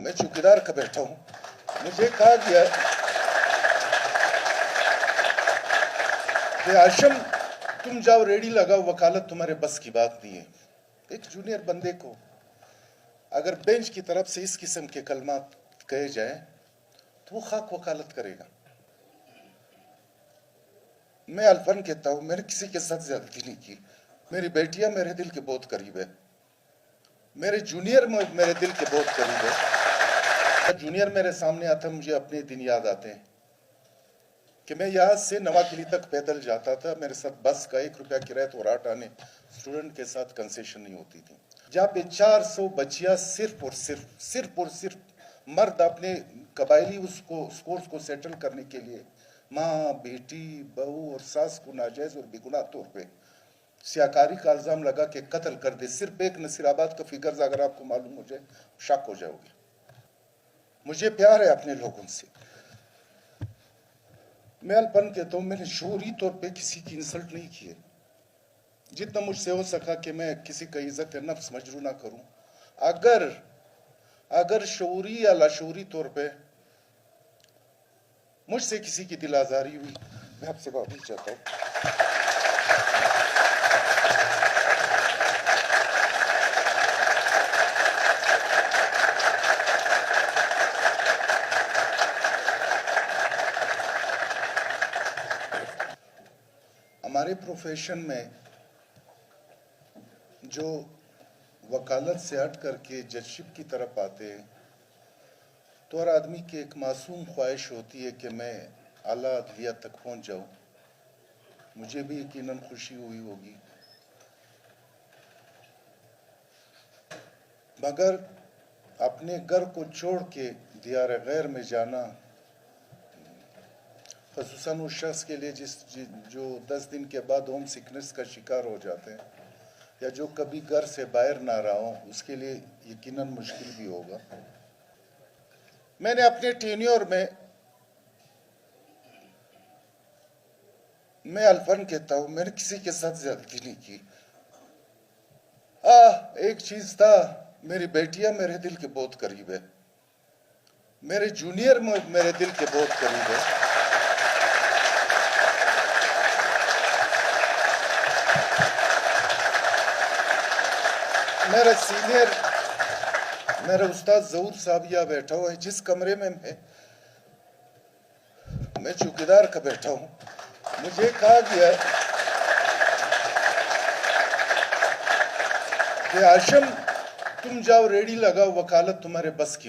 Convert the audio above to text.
मैं चौकीदार का बैठा हूं। मुझे कहा गया कि आशम तुम जाओ रेडी लगाओ, वकालत तुम्हारे बस की बात नहीं है। एक जूनियर बंदे को अगर बेंच की तरफ से इस किस्म के कलमात कहे जाए तो वो खाक वकालत करेगा। मैं अल्फन कहता हूं, मैंने किसी के साथ ज्यादती नहीं की। मेरी बेटियां मेरे दिल के बहुत करीब है, मेरे जूनियर मेरे दिल के बहुत करीब है। जूनियर मेरे सामने आता, मुझे अपने दिन याद आते हैं कि मैं यहाँ से नवाकिली तक पैदल जाता था। मेरे साथ बस का 1 रुपया किराया तो रात आने स्टूडेंट के साथ कंसेशन नहीं होती थी। जहाँ पे 400 बच्चियां सिर्फ और सिर्फ मर्द अपने कबायली उसको स्कोर्स को सेटल करने के लिए माँ, बेटी, बहू और सास को नाजायज और बेगुनाह तौर पे सियाकारी का इल्जाम लगा के कत्ल कर दे। सिर्फ एक नसीराबाद का फिगर्स अगर आपको मालूम हो जाए शक हो जाओगे। मुझे प्यार है अपने लोगों से। मैं अल्पन कहता हूं, मैंने शऊरी तौर पे किसी की इंसल्ट नहीं की है। जितना मुझसे हो सका कि मैं किसी का इज्जत नफ्स मजरू ना करूं। अगर शऊरी या लाशऊरी तौर पे मुझसे किसी की दिल आजारी हुई, मैं आपसे माफी चाहता हूं। हमारे प्रोफेशन में जो वकालत से हट करके जजशिप की तरफ आते हैं तो हर आदमी की एक मासूम ख्वाहिश होती है कि मैं आला अदलिया तक पहुंच जाऊं। मुझे भी यकीनन खुशी हुई होगी, मगर अपने घर को छोड़ के दियार गैर में जाना, ख़ुसूसन उस शख्स के लिए जो 10 दिन के बाद होम सिकनेस का शिकार हो जाते हैं या जो कभी घर से बाहर ना रहा हो, उसके लिए यकीनन मुश्किल भी होगा। मैंने अपने टेन्योर में, मैं अल्फन कहता हूं, मैंने किसी के साथ ज्यादती नहीं की। एक चीज था, मेरी बेटियां मेरे दिल के बहुत करीब है, मेरे जूनियर मेरे दिल के बहुत करीब है। मेरा सीनियर, मेरा उस्ताद जहूर साहब यहाँ बैठा हुआ है। जिस कमरे में मैं चौकीदार का बैठा हूं, मुझे कहा गया कि आशम तुम जाओ रेडी लगाओ, वकालत तुम्हारे बस की